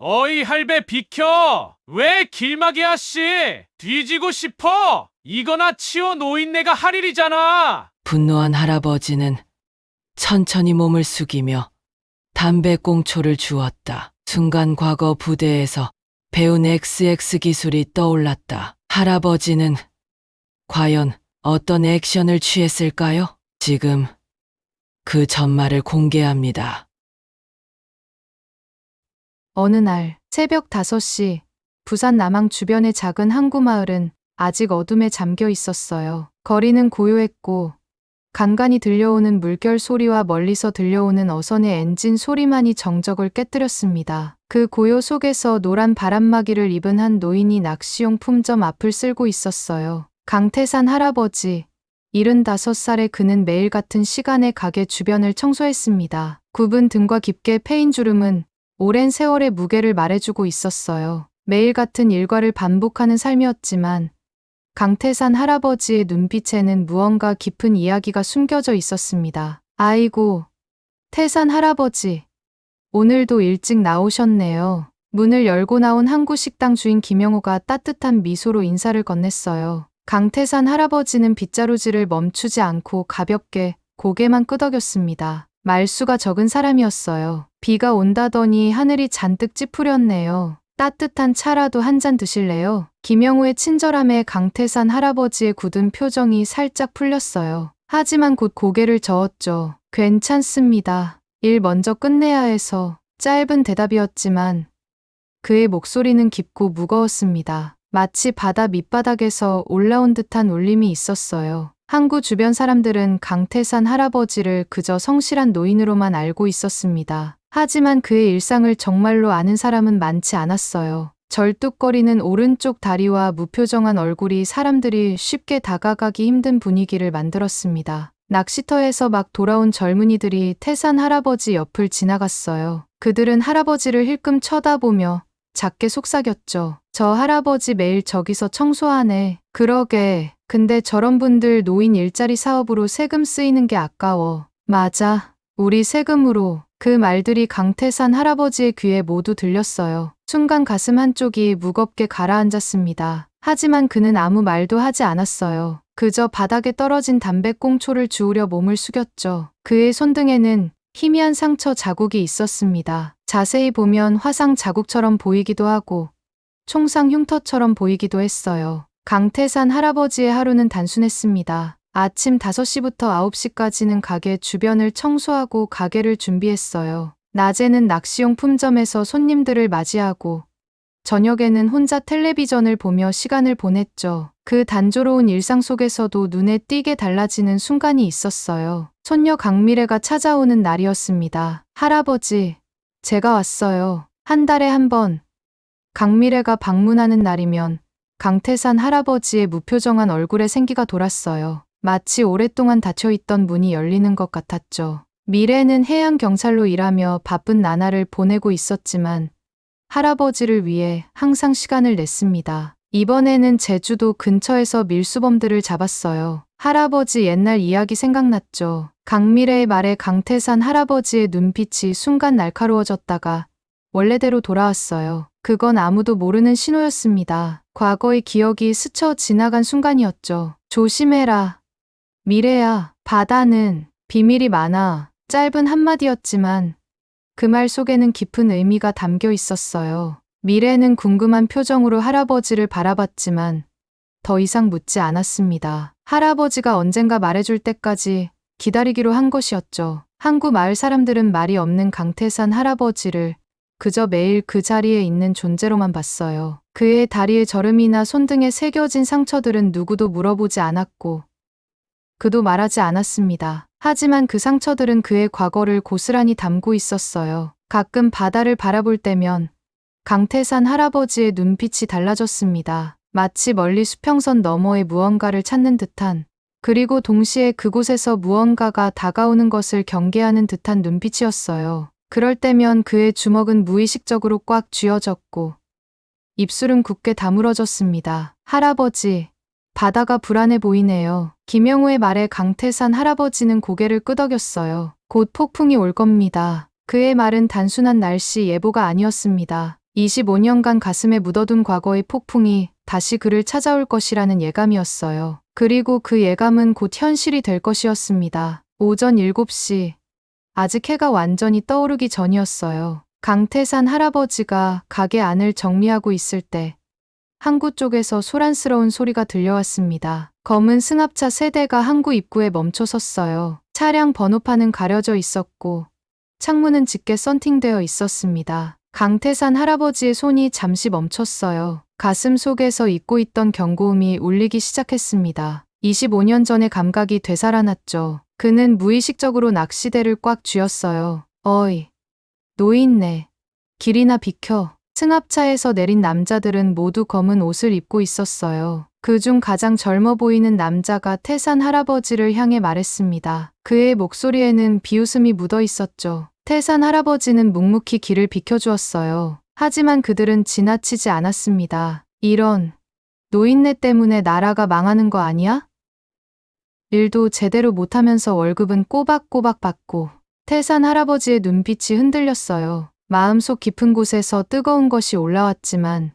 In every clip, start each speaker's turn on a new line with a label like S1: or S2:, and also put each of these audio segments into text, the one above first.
S1: 어이 할배 비켜! 왜 길막이 아씨! 뒤지고 싶어! 이거나 치워 노인네가 할 일이잖아!
S2: 분노한 할아버지는 천천히 몸을 숙이며 담배꽁초를 주웠다. 순간 과거 부대에서 배운 XX 기술이 떠올랐다. 할아버지는 과연 어떤 액션을 취했을까요? 지금 그 전말을 공개합니다.
S3: 어느 날 새벽 5시 부산 남항 주변의 작은 항구 마을은 아직 어둠에 잠겨 있었어요. 거리는 고요했고 간간히 들려오는 물결 소리와 멀리서 들려오는 어선의 엔진 소리만이 정적을 깨뜨렸습니다. 그 고요 속에서 노란 바람막이를 입은 한 노인이 낚시용 품점 앞을 쓸고 있었어요. 강태산 할아버지, 75살의 그는 매일 같은 시간에 가게 주변을 청소했습니다. 굽은 등과 깊게 패인 주름은 오랜 세월의 무게를 말해주고 있었어요. 매일 같은 일과를 반복하는 삶이었지만 강태산 할아버지의 눈빛에는 무언가 깊은 이야기가 숨겨져 있었습니다. 아이고, 태산 할아버지. 오늘도 일찍 나오셨네요. 문을 열고 나온 항구 식당 주인 김영호가 따뜻한 미소로 인사를 건넸어요. 강태산 할아버지는 빗자루질을 멈추지 않고 가볍게 고개만 끄덕였습니다. 말수가 적은 사람이었어요. 비가 온다더니 하늘이 잔뜩 찌푸렸네요. 따뜻한 차라도 한 잔 드실래요? 김영우의 친절함에 강태산 할아버지의 굳은 표정이 살짝 풀렸어요. 하지만 곧 고개를 저었죠. 괜찮습니다. 일 먼저 끝내야 해서. 짧은 대답이었지만 그의 목소리는 깊고 무거웠습니다. 마치 바다 밑바닥에서 올라온 듯한 울림이 있었어요. 항구 주변 사람들은 강태산 할아버지를 그저 성실한 노인으로만 알고 있었습니다. 하지만 그의 일상을 정말로 아는 사람은 많지 않았어요. 절뚝거리는 오른쪽 다리와 무표정한 얼굴이 사람들이 쉽게 다가가기 힘든 분위기를 만들었습니다. 낚시터에서 막 돌아온 젊은이들이 태산 할아버지 옆을 지나갔어요. 그들은 할아버지를 힐끔 쳐다보며 작게 속삭였죠. 저 할아버지 매일 저기서 청소하네. 그러게. 근데 저런 분들 노인 일자리 사업으로 세금 쓰이는 게 아까워. 맞아. 우리 세금으로. 그 말들이 강태산 할아버지의 귀에 모두 들렸어요. 순간 가슴 한쪽이 무겁게 가라앉았습니다. 하지만 그는 아무 말도 하지 않았어요. 그저 바닥에 떨어진 담배꽁초를 주우려 몸을 숙였죠. 그의 손등에는 희미한 상처 자국이 있었습니다. 자세히 보면 화상 자국처럼 보이기도 하고 총상 흉터처럼 보이기도 했어요. 강태산 할아버지의 하루는 단순했습니다. 아침 5시부터 9시까지는 가게 주변을 청소하고 가게를 준비했어요. 낮에는 낚시용 품점에서 손님들을 맞이하고 저녁에는 혼자 텔레비전을 보며 시간을 보냈죠. 그 단조로운 일상 속에서도 눈에 띄게 달라지는 순간이 있었어요. 손녀 강미래가 찾아오는 날이었습니다. 할아버지, 제가 왔어요. 한 달에 한 번. 강미래가 방문하는 날이면 강태산 할아버지의 무표정한 얼굴에 생기가 돌았어요. 마치 오랫동안 닫혀있던 문이 열리는 것 같았죠. 미래는 해양 경찰로 일하며 바쁜 나날을 보내고 있었지만 할아버지를 위해 항상 시간을 냈습니다. 이번에는 제주도 근처에서 밀수범들을 잡았어요. 할아버지 옛날 이야기 생각났죠. 강미래의 말에 강태산 할아버지의 눈빛이 순간 날카로워졌다가 원래대로 돌아왔어요. 그건 아무도 모르는 신호였습니다. 과거의 기억이 스쳐 지나간 순간이었죠. 조심해라. 미래야, 바다는 비밀이 많아. 짧은 한마디였지만 그 말 속에는 깊은 의미가 담겨 있었어요. 미래는 궁금한 표정으로 할아버지를 바라봤지만 더 이상 묻지 않았습니다. 할아버지가 언젠가 말해줄 때까지 기다리기로 한 것이었죠. 항구 마을 사람들은 말이 없는 강태산 할아버지를 그저 매일 그 자리에 있는 존재로만 봤어요. 그의 다리의 저름이나 손등에 새겨진 상처들은 누구도 물어보지 않았고 그도 말하지 않았습니다. 하지만 그 상처들은 그의 과거를 고스란히 담고 있었어요. 가끔 바다를 바라볼 때면 강태산 할아버지의 눈빛이 달라졌습니다. 마치 멀리 수평선 너머의 무언가를 찾는 듯한, 그리고 동시에 그곳에서 무언가가 다가오는 것을 경계하는 듯한 눈빛이었어요. 그럴 때면 그의 주먹은 무의식적으로 꽉 쥐어졌고 입술은 굳게 다물어졌습니다. 할아버지, 바다가 불안해 보이네요. 김영우의 말에 강태산 할아버지는 고개를 끄덕였어요. 곧 폭풍이 올 겁니다. 그의 말은 단순한 날씨 예보가 아니었습니다. 25년간 가슴에 묻어둔 과거의 폭풍이 다시 그를 찾아올 것이라는 예감이었어요. 그리고 그 예감은 곧 현실이 될 것이었습니다. 오전 7시. 아직 해가 완전히 떠오르기 전이었어요. 강태산 할아버지가 가게 안을 정리하고 있을 때 항구 쪽에서 소란스러운 소리가 들려왔습니다. 검은 승합차 3대가 항구 입구에 멈춰 섰어요. 차량 번호판은 가려져 있었고 창문은 짙게 썬팅되어 있었습니다. 강태산 할아버지의 손이 잠시 멈췄어요. 가슴 속에서 잊고 있던 경고음이 울리기 시작했습니다. 25년 전의 감각이 되살아났죠. 그는 무의식적으로 낚시대를 꽉 쥐었어요. 어이, 노인네. 길이나 비켜. 승합차에서 내린 남자들은 모두 검은 옷을 입고 있었어요. 그중 가장 젊어 보이는 남자가 태산 할아버지를 향해 말했습니다. 그의 목소리에는 비웃음이 묻어 있었죠. 태산 할아버지는 묵묵히 길을 비켜주었어요. 하지만 그들은 지나치지 않았습니다. 이런, 노인네 때문에 나라가 망하는 거 아니야? 일도 제대로 못하면서 월급은 꼬박꼬박 받고. 태산 할아버지의 눈빛이 흔들렸어요. 마음속 깊은 곳에서 뜨거운 것이 올라왔지만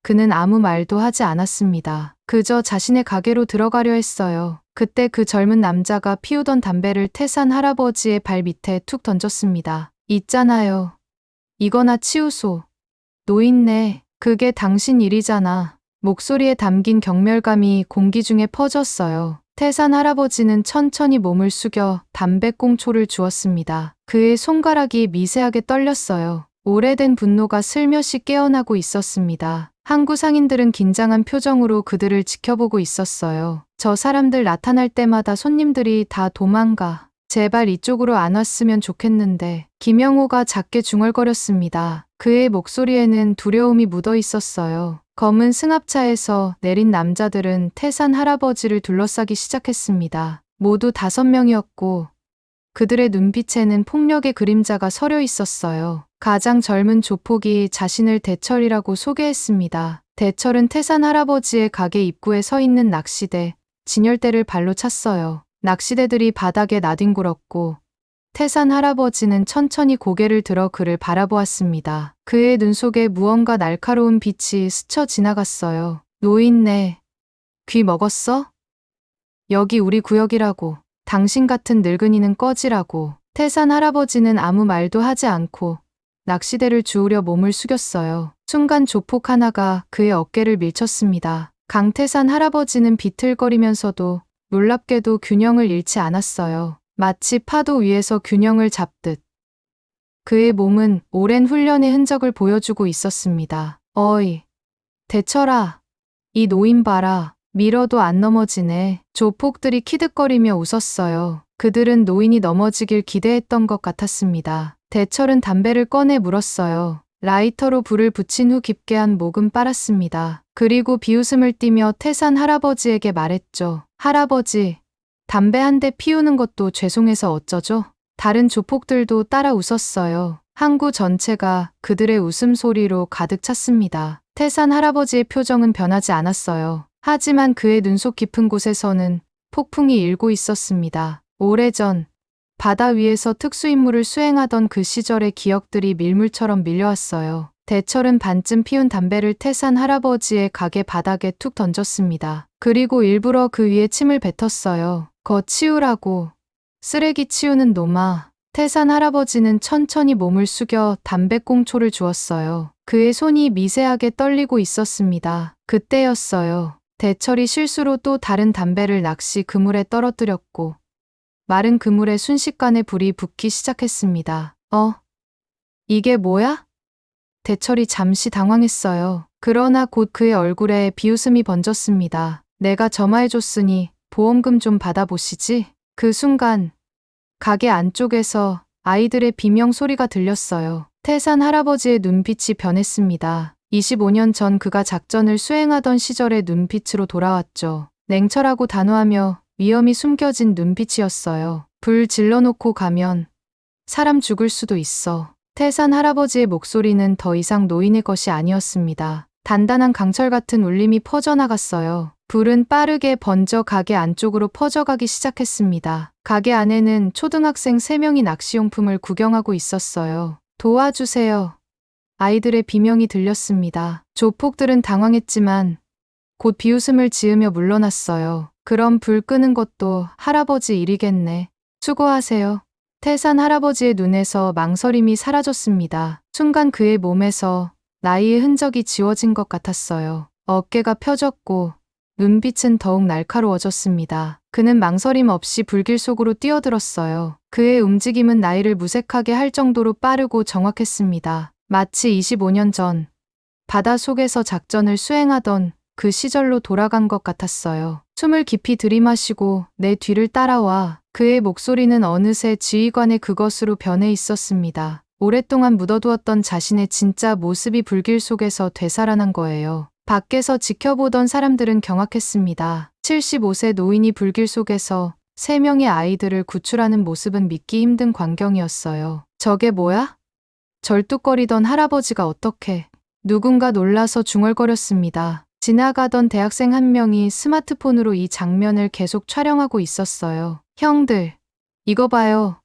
S3: 그는 아무 말도 하지 않았습니다. 그저 자신의 가게로 들어가려 했어요. 그때 그 젊은 남자가 피우던 담배를 태산 할아버지의 발 밑에 툭 던졌습니다. 있잖아요. 이거나 치우소. 노인네, 그게 당신 일이잖아. 목소리에 담긴 경멸감이 공기 중에 퍼졌어요. 태산 할아버지는 천천히 몸을 숙여 담배꽁초를 주었습니다. 그의 손가락이 미세하게 떨렸어요. 오래된 분노가 슬며시 깨어나고 있었습니다. 항구 상인들은 긴장한 표정으로 그들을 지켜보고 있었어요. 저 사람들 나타날 때마다 손님들이 다 도망가. 제발 이쪽으로 안 왔으면 좋겠는데. 김영호가 작게 중얼거렸습니다. 그의 목소리에는 두려움이 묻어 있었어요. 검은 승합차에서 내린 남자들은 태산 할아버지를 둘러싸기 시작했습니다. 모두 5명이었고 그들의 눈빛에는 폭력의 그림자가 서려 있었어요. 가장 젊은 조폭이 자신을 대철이라고 소개했습니다. 대철은 태산 할아버지의 가게 입구에 서 있는 낚시대, 진열대를 발로 찼어요. 낚시대들이 바닥에 나뒹굴었고 태산 할아버지는 천천히 고개를 들어 그를 바라보았습니다. 그의 눈 속에 무언가 날카로운 빛이 스쳐 지나갔어요. 노인네, 귀 먹었어? 여기 우리 구역이라고. 당신 같은 늙은이는 꺼지라고. 태산 할아버지는 아무 말도 하지 않고 낚시대를 주우려 몸을 숙였어요. 순간 조폭 하나가 그의 어깨를 밀쳤습니다. 강태산 할아버지는 비틀거리면서도 놀랍게도 균형을 잃지 않았어요. 마치 파도 위에서 균형을 잡듯. 그의 몸은 오랜 훈련의 흔적을 보여주고 있었습니다. 어이, 대철아, 이 노인 봐라. 밀어도 안 넘어지네. 조폭들이 키득거리며 웃었어요. 그들은 노인이 넘어지길 기대했던 것 같았습니다. 대철은 담배를 꺼내 물었어요. 라이터로 불을 붙인 후 깊게 한 모금 빨았습니다. 그리고 비웃음을 띠며 태산 할아버지에게 말했죠. 할아버지, 담배 한 대 피우는 것도 죄송해서 어쩌죠? 다른 조폭들도 따라 웃었어요. 항구 전체가 그들의 웃음소리로 가득 찼습니다. 태산 할아버지의 표정은 변하지 않았어요. 하지만 그의 눈속 깊은 곳에서는 폭풍이 일고 있었습니다. 오래전 바다 위에서 특수임무를 수행하던 그 시절의 기억들이 밀물처럼 밀려왔어요. 대철은 반쯤 피운 담배를 태산 할아버지의 가게 바닥에 툭 던졌습니다. 그리고 일부러 그 위에 침을 뱉었어요. 거 치우라고. 쓰레기 치우는 놈아. 태산 할아버지는 천천히 몸을 숙여 담배꽁초를 주었어요. 그의 손이 미세하게 떨리고 있었습니다. 그때였어요. 대철이 실수로 또 다른 담배를 낚시 그물에 떨어뜨렸고 마른 그물에 순식간에 불이 붙기 시작했습니다. 이게 뭐야? 대철이 잠시 당황했어요. 그러나 곧 그의 얼굴에 비웃음이 번졌습니다. 내가 점화해줬으니 보험금 좀 받아보시지. 그 순간 가게 안쪽에서 아이들의 비명 소리가 들렸어요. 태산 할아버지의 눈빛이 변했습니다. 25년 전 그가 작전을 수행하던 시절의 눈빛으로 돌아왔죠. 냉철하고 단호하며 위험이 숨겨진 눈빛이었어요. 불 질러놓고 가면 사람 죽을 수도 있어. 태산 할아버지의 목소리는 더 이상 노인의 것이 아니었습니다. 단단한 강철 같은 울림이 퍼져나갔어요. 불은 빠르게 번져 가게 안쪽으로 퍼져가기 시작했습니다. 가게 안에는 초등학생 3명이 낚시용품을 구경하고 있었어요. 도와주세요. 아이들의 비명이 들렸습니다. 조폭들은 당황했지만 곧 비웃음을 지으며 물러났어요. 그럼 불 끄는 것도 할아버지 일이겠네. 수고하세요. 태산 할아버지의 눈에서 망설임이 사라졌습니다. 순간 그의 몸에서 나이의 흔적이 지워진 것 같았어요. 어깨가 펴졌고 눈빛은 더욱 날카로워졌습니다. 그는 망설임 없이 불길 속으로 뛰어들었어요. 그의 움직임은 나이를 무색하게 할 정도로 빠르고 정확했습니다. 마치 25년 전 바다 속에서 작전을 수행하던 그 시절로 돌아간 것 같았어요. 숨을 깊이 들이마시고 내 뒤를 따라와. 그의 목소리는 어느새 지휘관의 그것으로 변해 있었습니다. 오랫동안 묻어두었던 자신의 진짜 모습이 불길 속에서 되살아난 거예요. 밖에서 지켜보던 사람들은 경악했습니다. 75세 노인이 불길 속에서 3명의 아이들을 구출하는 모습은 믿기 힘든 광경이었어요. 저게 뭐야? 절뚝거리던 할아버지가 어떻게? 누군가 놀라서 중얼거렸습니다. 지나가던 대학생 한 명이 스마트폰으로 이 장면을 계속 촬영하고 있었어요. 형들, 이거 봐요.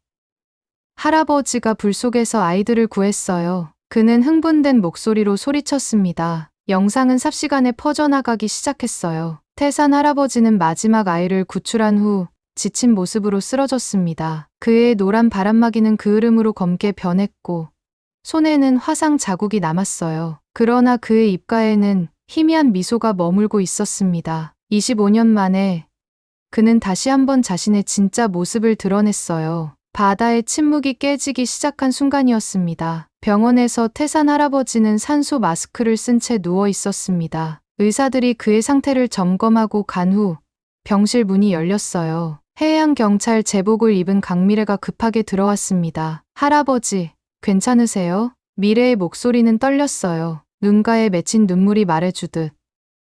S3: 할아버지가 불 속에서 아이들을 구했어요. 그는 흥분된 목소리로 소리쳤습니다. 영상은 삽시간에 퍼져나가기 시작했어요. 태산 할아버지는 마지막 아이를 구출한 후 지친 모습으로 쓰러졌습니다. 그의 노란 바람막이는 그을음으로 검게 변했고 손에는 화상 자국이 남았어요. 그러나 그의 입가에는 희미한 미소가 머물고 있었습니다. 25년 만에 그는 다시 한번 자신의 진짜 모습을 드러냈어요. 바다의 침묵이 깨지기 시작한 순간이었습니다. 병원에서 태산 할아버지는 산소 마스크를 쓴 채 누워 있었습니다. 의사들이 그의 상태를 점검하고 간 후 병실 문이 열렸어요. 해양경찰 제복을 입은 강미래가 급하게 들어왔습니다. 할아버지, 괜찮으세요? 미래의 목소리는 떨렸어요. 눈가에 맺힌 눈물이 말해주듯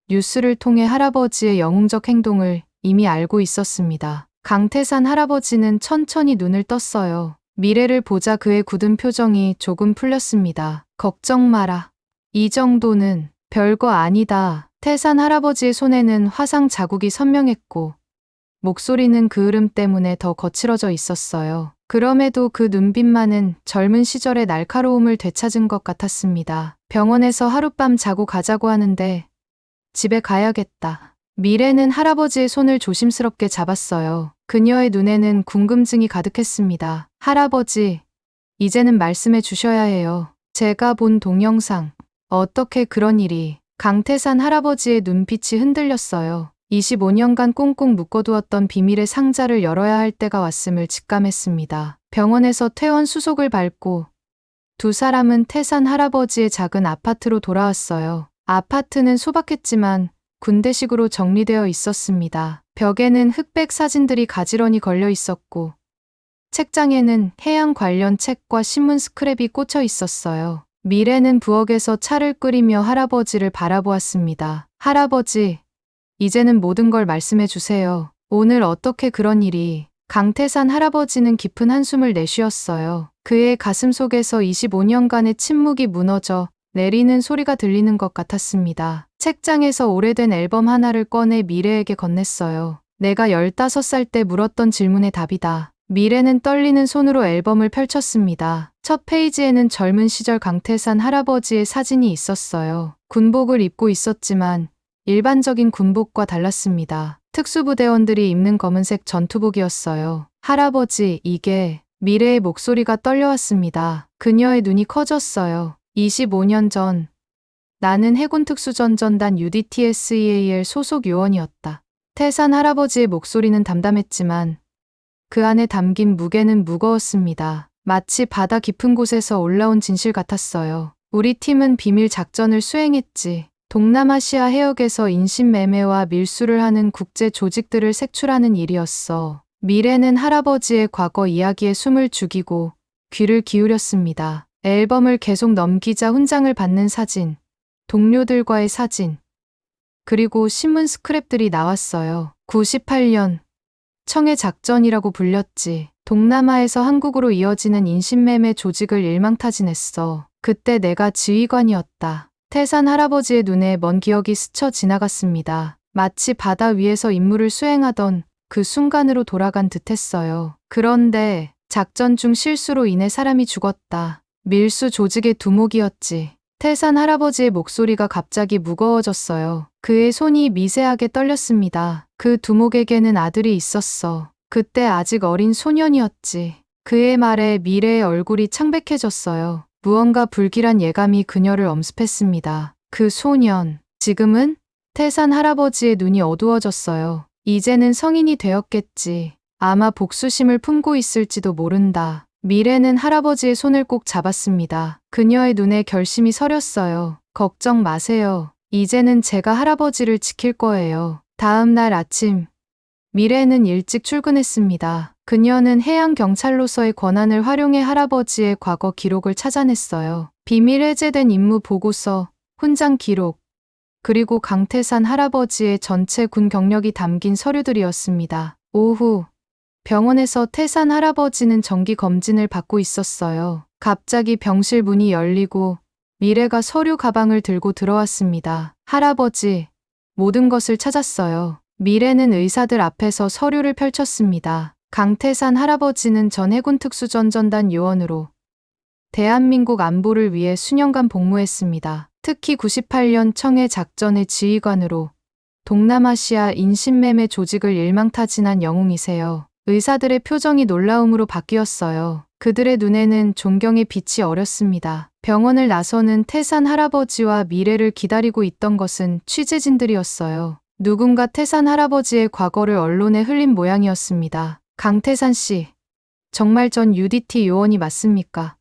S3: 뉴스를 통해 할아버지의 영웅적 행동을 이미 알고 있었습니다. 강태산 할아버지는 천천히 눈을 떴어요. 미래를 보자 그의 굳은 표정이 조금 풀렸습니다. 걱정 마라. 이 정도는 별거 아니다. 태산 할아버지의 손에는 화상 자국이 선명했고 목소리는 그을음 때문에 더 거칠어져 있었어요. 그럼에도 그 눈빛만은 젊은 시절의 날카로움을 되찾은 것 같았습니다. 병원에서 하룻밤 자고 가자고 하는데 집에 가야겠다. 미래는 할아버지의 손을 조심스럽게 잡았어요. 그녀의 눈에는 궁금증이 가득했습니다. 할아버지, 이제는 말씀해 주셔야 해요. 제가 본 동영상, 어떻게 그런 일이? 강태산 할아버지의 눈빛이 흔들렸어요. 25년간 꽁꽁 묶어두었던 비밀의 상자를 열어야 할 때가 왔음을 직감했습니다. 병원에서 퇴원 수속을 밟고 두 사람은 태산 할아버지의 작은 아파트로 돌아왔어요. 아파트는 소박했지만 군대식으로 정리되어 있었습니다. 벽에는 흑백 사진들이 가지런히 걸려 있었고 책장에는 해양 관련 책과 신문 스크랩이 꽂혀 있었어요. 미래는 부엌에서 차를 끓이며 할아버지를 바라보았습니다. 할아버지, 이제는 모든 걸 말씀해 주세요. 오늘 어떻게 그런 일이? 강태산 할아버지는 깊은 한숨을 내쉬었어요. 그의 가슴 속에서 25년간의 침묵이 무너져 내리는 소리가 들리는 것 같았습니다. 책장에서 오래된 앨범 하나를 꺼내 미래에게 건넸어요. 내가 15살 때 물었던 질문의 답이다. 미래는 떨리는 손으로 앨범을 펼쳤습니다. 첫 페이지에는 젊은 시절 강태산 할아버지의 사진이 있었어요. 군복을 입고 있었지만 일반적인 군복과 달랐습니다. 특수부대원들이 입는 검은색 전투복이었어요. 할아버지, 이게... 미래의 목소리가 떨려왔습니다. 그녀의 눈이 커졌어요. 25년 전 나는 해군 특수전전단 UDTSEAL 소속 요원이었다. 태산 할아버지의 목소리는 담담했지만 그 안에 담긴 무게는 무거웠습니다. 마치 바다 깊은 곳에서 올라온 진실 같았어요. 우리 팀은 비밀 작전을 수행했지. 동남아시아 해역에서 인신매매와 밀수를 하는 국제 조직들을 색출하는 일이었어. 미래는 할아버지의 과거 이야기에 숨을 죽이고 귀를 기울였습니다. 앨범을 계속 넘기자 훈장을 받는 사진, 동료들과의 사진, 그리고 신문 스크랩들이 나왔어요. 98년, 청해 작전이라고 불렸지. 동남아에서 한국으로 이어지는 인신매매 조직을 일망타진했어. 그때 내가 지휘관이었다. 태산 할아버지의 눈에 먼 기억이 스쳐 지나갔습니다. 마치 바다 위에서 임무를 수행하던 그 순간으로 돌아간 듯했어요. 그런데 작전 중 실수로 인해 사람이 죽었다. 밀수 조직의 두목이었지. 태산 할아버지의 목소리가 갑자기 무거워졌어요. 그의 손이 미세하게 떨렸습니다. 그 두목에게는 아들이 있었어. 그때 아직 어린 소년이었지. 그의 말에 미래의 얼굴이 창백해졌어요. 무언가 불길한 예감이 그녀를 엄습했습니다. 그 소년, 지금은? 태산 할아버지의 눈이 어두워졌어요. 이제는 성인이 되었겠지. 아마 복수심을 품고 있을지도 모른다. 미래는 할아버지의 손을 꼭 잡았습니다. 그녀의 눈에 결심이 서렸어요. 걱정 마세요. 이제는 제가 할아버지를 지킬 거예요. 다음 날 아침, 미래는 일찍 출근했습니다. 그녀는 해양경찰로서의 권한을 활용해 할아버지의 과거 기록을 찾아냈어요. 비밀 해제된 임무 보고서, 훈장 기록, 그리고 강태산 할아버지의 전체 군 경력이 담긴 서류들이었습니다. 오후, 병원에서 태산 할아버지는 정기 검진을 받고 있었어요. 갑자기 병실 문이 열리고 미래가 서류 가방을 들고 들어왔습니다. 할아버지, 모든 것을 찾았어요. 미래는 의사들 앞에서 서류를 펼쳤습니다. 강태산 할아버지는 전 해군 특수전전단 요원으로 대한민국 안보를 위해 수년간 복무했습니다. 특히 98년 청해 작전의 지휘관으로 동남아시아 인신매매 조직을 일망타진한 영웅이세요. 의사들의 표정이 놀라움으로 바뀌었어요. 그들의 눈에는 존경의 빛이 어렸습니다. 병원을 나서는 태산 할아버지와 미래를 기다리고 있던 것은 취재진들이었어요. 누군가 태산 할아버지의 과거를 언론에 흘린 모양이었습니다. 강태산 씨, 정말 전 UDT 요원이 맞습니까?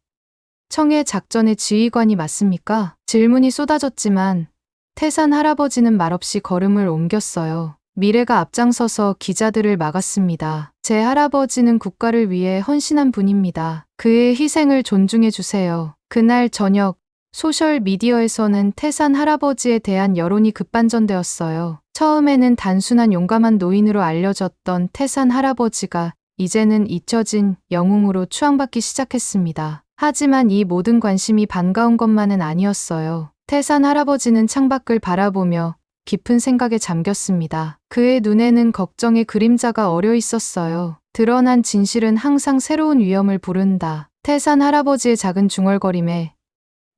S3: 청해 작전의 지휘관이 맞습니까? 질문이 쏟아졌지만 태산 할아버지는 말없이 걸음을 옮겼어요. 미래가 앞장서서 기자들을 막았습니다. 제 할아버지는 국가를 위해 헌신한 분입니다. 그의 희생을 존중해 주세요. 그날 저녁 소셜미디어에서는 태산 할아버지에 대한 여론이 급반전되었어요. 처음에는 단순한 용감한 노인으로 알려졌던 태산 할아버지가 이제는 잊혀진 영웅으로 추앙받기 시작했습니다. 하지만 이 모든 관심이 반가운 것만은 아니었어요. 태산 할아버지는 창밖을 바라보며 깊은 생각에 잠겼습니다. 그의 눈에는 걱정의 그림자가 어려 있었어요. 드러난 진실은 항상 새로운 위험을 부른다. 태산 할아버지의 작은 중얼거림에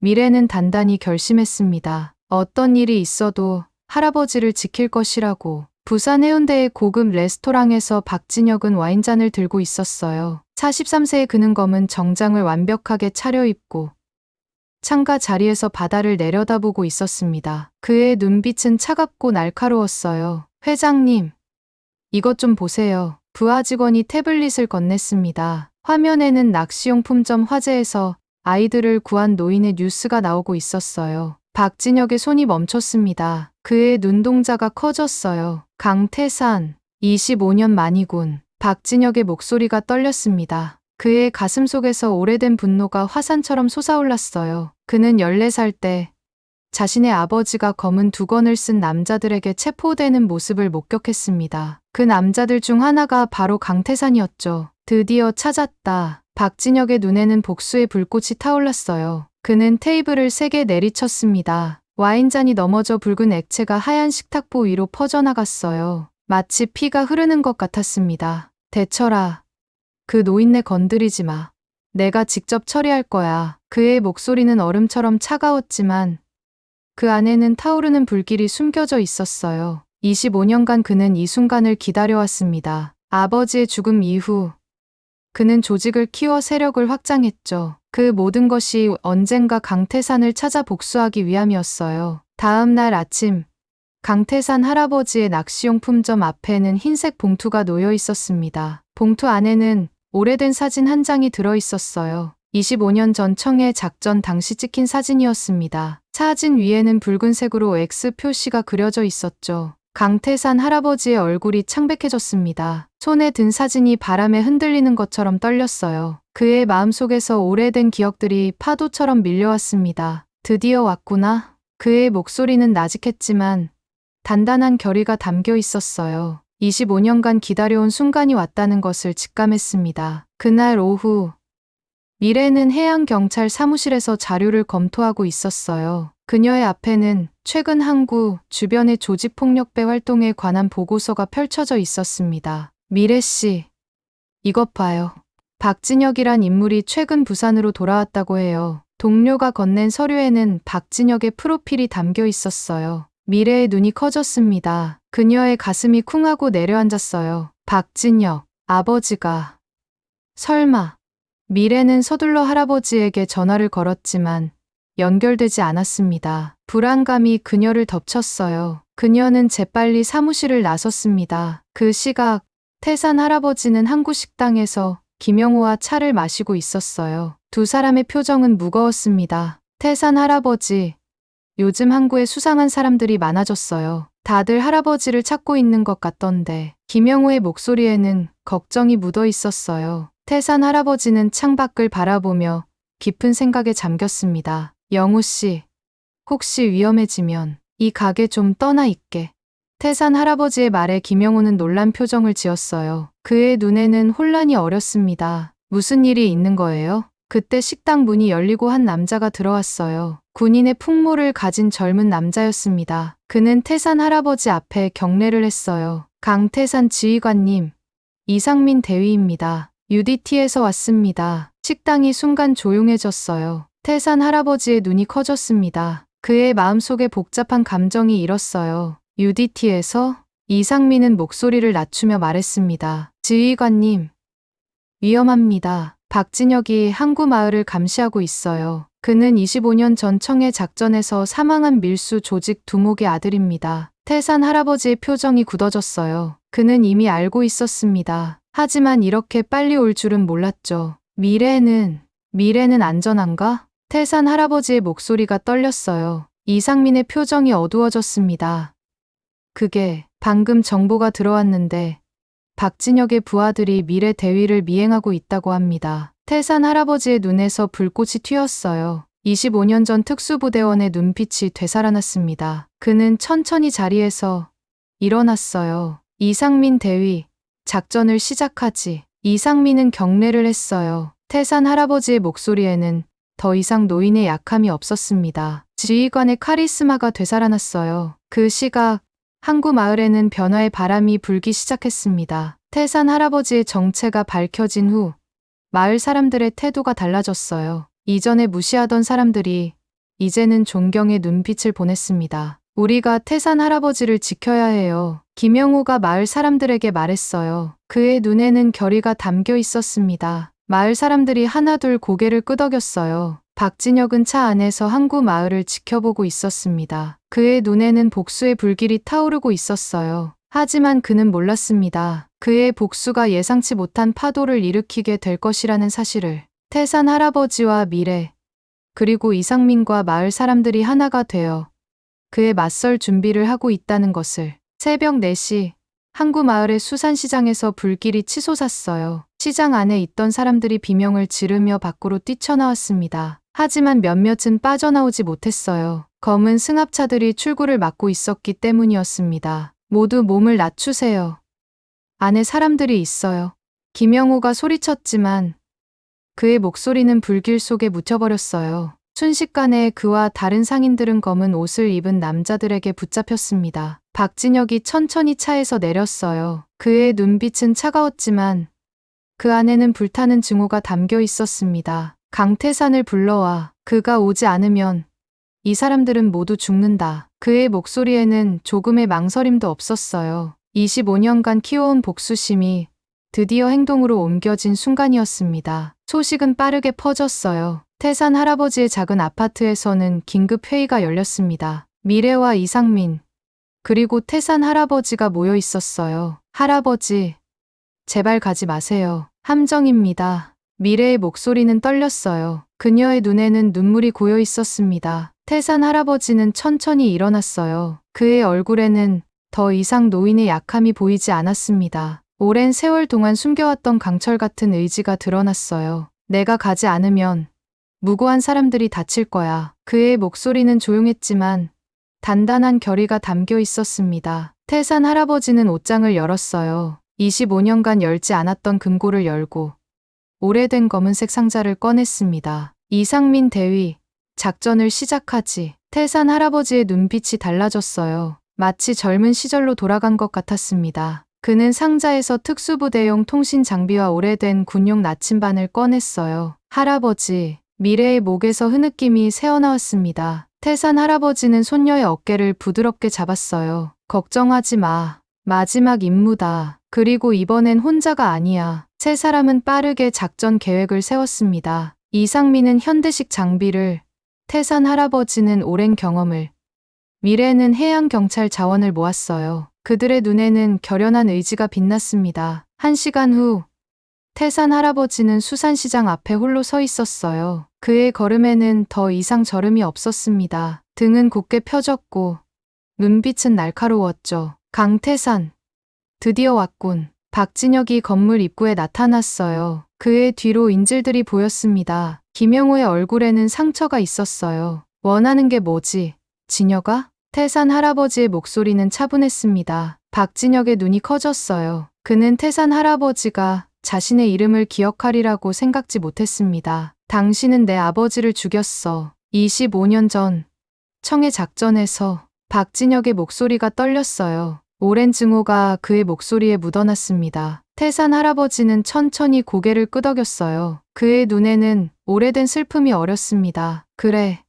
S3: 미래는 단단히 결심했습니다. 어떤 일이 있어도 할아버지를 지킬 것이라고. 부산 해운대의 고급 레스토랑에서 박진혁은 와인잔을 들고 있었어요. 43세의 그는 검은 정장을 완벽하게 차려입고 창가 자리에서 바다를 내려다보고 있었습니다. 그의 눈빛은 차갑고 날카로웠어요. 회장님, 이것 좀 보세요. 부하 직원이 태블릿을 건넸습니다. 화면에는 낚시용품점 화재에서 아이들을 구한 노인의 뉴스가 나오고 있었어요. 박진혁의 손이 멈췄습니다. 그의 눈동자가 커졌어요. 강태산, 25년 만이군. 박진혁의 목소리가 떨렸습니다. 그의 가슴 속에서 오래된 분노가 화산처럼 솟아올랐어요. 그는 14살 때 자신의 아버지가 검은 두건을 쓴 남자들에게 체포되는 모습을 목격했습니다. 그 남자들 중 하나가 바로 강태산이었죠. 드디어 찾았다. 박진혁의 눈에는 복수의 불꽃이 타올랐어요. 그는 테이블을 3개 내리쳤습니다. 와인잔이 넘어져 붉은 액체가 하얀 식탁보 위로 퍼져나갔어요. 마치 피가 흐르는 것 같았습니다. 대철아, 그 노인네 건드리지 마. 내가 직접 처리할 거야. 그의 목소리는 얼음처럼 차가웠지만 그 안에는 타오르는 불길이 숨겨져 있었어요. 25년간 그는 이 순간을 기다려왔습니다. 아버지의 죽음 이후 그는 조직을 키워 세력을 확장했죠. 그 모든 것이 언젠가 강태산을 찾아 복수하기 위함이었어요. 다음 날 아침, 강태산 할아버지의 낚시용품점 앞에는 흰색 봉투가 놓여 있었습니다. 봉투 안에는 오래된 사진 한 장이 들어 있었어요. 25년 전 청해 작전 당시 찍힌 사진이었습니다. 사진 위에는 붉은색으로 X 표시가 그려져 있었죠. 강태산 할아버지의 얼굴이 창백해졌습니다. 손에 든 사진이 바람에 흔들리는 것처럼 떨렸어요. 그의 마음속에서 오래된 기억들이 파도처럼 밀려왔습니다. 드디어 왔구나. 그의 목소리는 나직했지만 단단한 결의가 담겨 있었어요. 25년간 기다려온 순간이 왔다는 것을 직감했습니다. 그날 오후, 미래는 해양경찰 사무실에서 자료를 검토하고 있었어요. 그녀의 앞에는 최근 항구 주변의 조직폭력배 활동에 관한 보고서가 펼쳐져 있었습니다. 미래 씨, 이것 봐요. 박진혁이란 인물이 최근 부산으로 돌아왔다고 해요. 동료가 건넨 서류에는 박진혁의 프로필이 담겨 있었어요. 미래의 눈이 커졌습니다. 그녀의 가슴이 쿵하고 내려앉았어요. 박진혁, 아버지가. 설마. 미래는 서둘러 할아버지에게 전화를 걸었지만 연결되지 않았습니다. 불안감이 그녀를 덮쳤어요. 그녀는 재빨리 사무실을 나섰습니다. 그 시각 태산 할아버지는 항구 식당에서 김영호와 차를 마시고 있었어요. 두 사람의 표정은 무거웠습니다. 태산 할아버지, 요즘 항구에 수상한 사람들이 많아졌어요. 다들 할아버지를 찾고 있는 것 같던데. 김영호의 목소리에는 걱정이 묻어 있었어요. 태산 할아버지는 창밖을 바라보며 깊은 생각에 잠겼습니다. 영우 씨, 혹시 위험해지면 이 가게 좀 떠나 있게. 태산 할아버지의 말에 김영호는 놀란 표정을 지었어요. 그의 눈에는 혼란이 어렸습니다. 무슨 일이 있는 거예요? 그때 식당 문이 열리고 한 남자가 들어왔어요. 군인의 풍모를 가진 젊은 남자였습니다. 그는 태산 할아버지 앞에 경례를 했어요. 강태산 지휘관님, 이상민 대위입니다. UDT에서 왔습니다. 식당이 순간 조용해졌어요. 태산 할아버지의 눈이 커졌습니다. 그의 마음속에 복잡한 감정이 일었어요. UDT에서? 이상민은 목소리를 낮추며 말했습니다. 지휘관님, 위험합니다. 박진혁이 항구 마을을 감시하고 있어요. 그는 25년 전 청해 작전에서 사망한 밀수 조직 두목의 아들입니다. 태산 할아버지의 표정이 굳어졌어요. 그는 이미 알고 있었습니다. 하지만 이렇게 빨리 올 줄은 몰랐죠. 미래는 안전한가? 태산 할아버지의 목소리가 떨렸어요. 이상민의 표정이 어두워졌습니다. 그게 방금 정보가 들어왔는데 박진혁의 부하들이 미래 대위를 미행하고 있다고 합니다. 태산 할아버지의 눈에서 불꽃이 튀었어요. 25년 전 특수부대원의 눈빛이 되살아났습니다. 그는 천천히 자리에서 일어났어요. 이상민 대위, 작전을 시작하지. 이상민은 경례를 했어요. 태산 할아버지의 목소리에는 더 이상 노인의 약함이 없었습니다. 지휘관의 카리스마가 되살아났어요. 그 시각 항구 마을에는 변화의 바람이 불기 시작했습니다. 태산 할아버지의 정체가 밝혀진 후 마을 사람들의 태도가 달라졌어요. 이전에 무시하던 사람들이 이제는 존경의 눈빛을 보냈습니다. 우리가 태산 할아버지를 지켜야 해요. 김영호가 마을 사람들에게 말했어요. 그의 눈에는 결의가 담겨 있었습니다. 마을 사람들이 하나둘 고개를 끄덕였어요. 박진혁은 차 안에서 항구 마을을 지켜보고 있었습니다. 그의 눈에는 복수의 불길이 타오르고 있었어요. 하지만 그는 몰랐습니다. 그의 복수가 예상치 못한 파도를 일으키게 될 것이라는 사실을. 태산 할아버지와 미래, 그리고 이상민과 마을 사람들이 하나가 되어 그에 맞설 준비를 하고 있다는 것을. 새벽 4시, 항구 마을의 수산시장에서 불길이 치솟았어요. 시장 안에 있던 사람들이 비명을 지르며 밖으로 뛰쳐나왔습니다. 하지만 몇몇은 빠져나오지 못했어요. 검은 승합차들이 출구를 막고 있었기 때문이었습니다. 모두 몸을 낮추세요. 안에 사람들이 있어요. 김영호가 소리쳤지만 그의 목소리는 불길 속에 묻혀버렸어요. 순식간에 그와 다른 상인들은 검은 옷을 입은 남자들에게 붙잡혔습니다. 박진혁이 천천히 차에서 내렸어요. 그의 눈빛은 차가웠지만 그 안에는 불타는 증오가 담겨 있었습니다. 강태산을 불러와. 그가 오지 않으면 이 사람들은 모두 죽는다. 그의 목소리에는 조금의 망설임도 없었어요. 25년간 키워온 복수심이 드디어 행동으로 옮겨진 순간이었습니다. 소식은 빠르게 퍼졌어요. 태산 할아버지의 작은 아파트에서는 긴급 회의가 열렸습니다. 미래와 이상민, 그리고 태산 할아버지가 모여 있었어요. 할아버지, 제발 가지 마세요. 함정입니다. 미래의 목소리는 떨렸어요. 그녀의 눈에는 눈물이 고여 있었습니다. 태산 할아버지는 천천히 일어났어요. 그의 얼굴에는 더 이상 노인의 약함이 보이지 않았습니다. 오랜 세월 동안 숨겨왔던 강철 같은 의지가 드러났어요. 내가 가지 않으면 무고한 사람들이 다칠 거야. 그의 목소리는 조용했지만 단단한 결의가 담겨 있었습니다. 태산 할아버지는 옷장을 열었어요. 25년간 열지 않았던 금고를 열고 오래된 검은색 상자를 꺼냈습니다. 이상민 대위, 작전을 시작하지. 태산 할아버지의 눈빛이 달라졌어요. 마치 젊은 시절로 돌아간 것 같았습니다. 그는 상자에서 특수부대용 통신 장비와 오래된 군용 나침반을 꺼냈어요. 할아버지, 미래의 목에서 흐느낌이 새어나왔습니다. 태산 할아버지는 손녀의 어깨를 부드럽게 잡았어요. 걱정하지 마. 마지막 임무다. 그리고 이번엔 혼자가 아니야. 세 사람은 빠르게 작전 계획을 세웠습니다. 이상민은 현대식 장비를, 태산 할아버지는 오랜 경험을, 미래는 해양경찰 자원을 모았어요. 그들의 눈에는 결연한 의지가 빛났습니다. 1시간 후, 태산 할아버지는 수산시장 앞에 홀로 서 있었어요. 그의 걸음에는 더 이상 저름이 없었습니다. 등은 곧게 펴졌고, 눈빛은 날카로웠죠. 강태산. 드디어 왔군. 박진혁이 건물 입구에 나타났어요. 그의 뒤로 인질들이 보였습니다. 김영호의 얼굴에는 상처가 있었어요. 원하는 게 뭐지? 진혁아? 태산 할아버지의 목소리는 차분했습니다. 박진혁의 눈이 커졌어요. 그는 태산 할아버지가 자신의 이름을 기억하리라고 생각지 못했습니다. 당신은 내 아버지를 죽였어. 25년 전 청해 작전에서. 박진혁의 목소리가 떨렸어요. 오랜 증오가 그의 목소리에 묻어났습니다. 태산 할아버지는 천천히 고개를 끄덕였어요. 그의 눈에는 오래된 슬픔이 어렸습니다. 그래.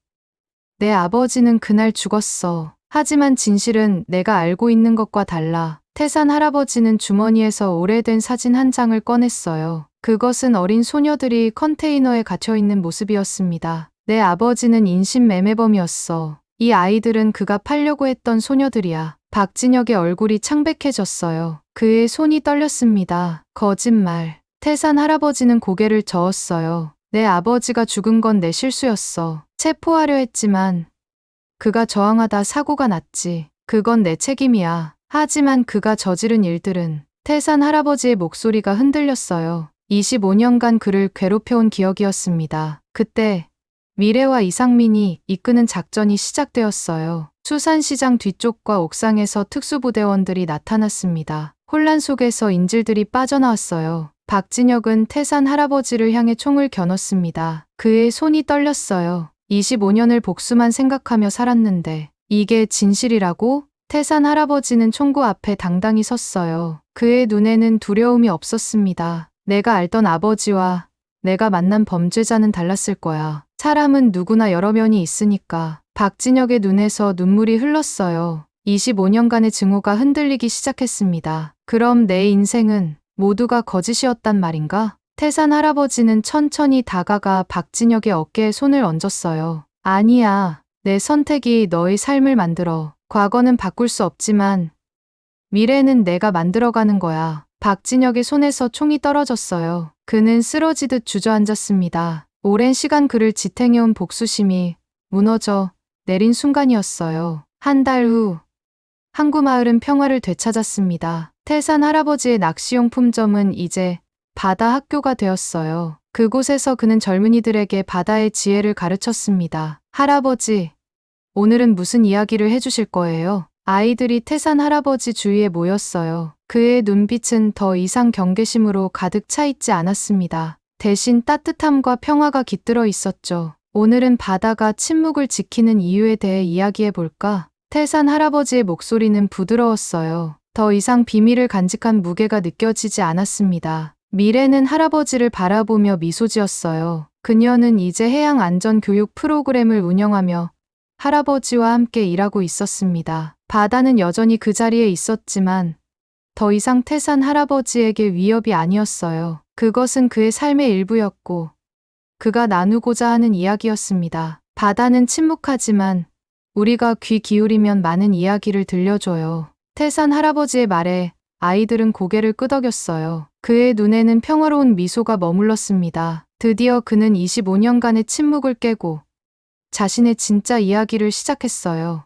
S3: 내 아버지는 그날 죽었어. 하지만 진실은 내가 알고 있는 것과 달라. 태산 할아버지는 주머니에서 오래된 사진 한 장을 꺼냈어요. 그것은 어린 소녀들이 컨테이너에 갇혀있는 모습이었습니다. 내 아버지는 인신매매범이었어. 이 아이들은 그가 팔려고 했던 소녀들이야. 박진혁의 얼굴이 창백해졌어요. 그의 손이 떨렸습니다. 거짓말. 태산 할아버지는 고개를 저었어요. 내 아버지가 죽은 건 내 실수였어. 체포하려 했지만 그가 저항하다 사고가 났지. 그건 내 책임이야. 하지만 그가 저지른 일들은. 태산 할아버지의 목소리가 흔들렸어요. 25년간 그를 괴롭혀온 기억이었습니다. 그때 미래와 이상민이 이끄는 작전이 시작되었어요. 수산시장 뒤쪽과 옥상에서 특수부대원들이 나타났습니다. 혼란 속에서 인질들이 빠져나왔어요. 박진혁은 태산 할아버지를 향해 총을 겨눴습니다. 그의 손이 떨렸어요. 25년을 복수만 생각하며 살았는데 이게 진실이라고? 태산 할아버지는 총구 앞에 당당히 섰어요. 그의 눈에는 두려움이 없었습니다. 내가 알던 아버지와 내가 만난 범죄자는 달랐을 거야. 사람은 누구나 여러 면이 있으니까. 박진혁의 눈에서 눈물이 흘렀어요. 25년간의 증오가 흔들리기 시작했습니다. 그럼 내 인생은 모두가 거짓이었단 말인가? 태산 할아버지는 천천히 다가가 박진혁의 어깨에 손을 얹었어요. 아니야. 내 선택이 너의 삶을 만들어. 과거는 바꿀 수 없지만 미래는 내가 만들어가는 거야. 박진혁의 손에서 총이 떨어졌어요. 그는 쓰러지듯 주저앉았습니다. 오랜 시간 그를 지탱해온 복수심이 무너져 내린 순간이었어요. 한 달 후, 항구마을은 평화를 되찾았습니다. 태산 할아버지의 낚시용품점은 이제 바다 학교가 되었어요. 그곳에서 그는 젊은이들에게 바다의 지혜를 가르쳤습니다. 할아버지, 오늘은 무슨 이야기를 해주실 거예요? 아이들이 태산 할아버지 주위에 모였어요. 그의 눈빛은 더 이상 경계심으로 가득 차 있지 않았습니다. 대신 따뜻함과 평화가 깃들어 있었죠. 오늘은 바다가 침묵을 지키는 이유에 대해 이야기해 볼까? 태산 할아버지의 목소리는 부드러웠어요. 더 이상 비밀을 간직한 무게가 느껴지지 않았습니다. 미래는 할아버지를 바라보며 미소 지었어요. 그녀는 이제 해양 안전 교육 프로그램을 운영하며 할아버지와 함께 일하고 있었습니다. 바다는 여전히 그 자리에 있었지만 더 이상 태산 할아버지에게 위협이 아니었어요. 그것은 그의 삶의 일부였고 그가 나누고자 하는 이야기였습니다. 바다는 침묵하지만 우리가 귀 기울이면 많은 이야기를 들려줘요. 태산 할아버지의 말에 아이들은 고개를 끄덕였어요. 그의 눈에는 평화로운 미소가 머물렀습니다. 드디어 그는 25년간의 침묵을 깨고 자신의 진짜 이야기를 시작했어요.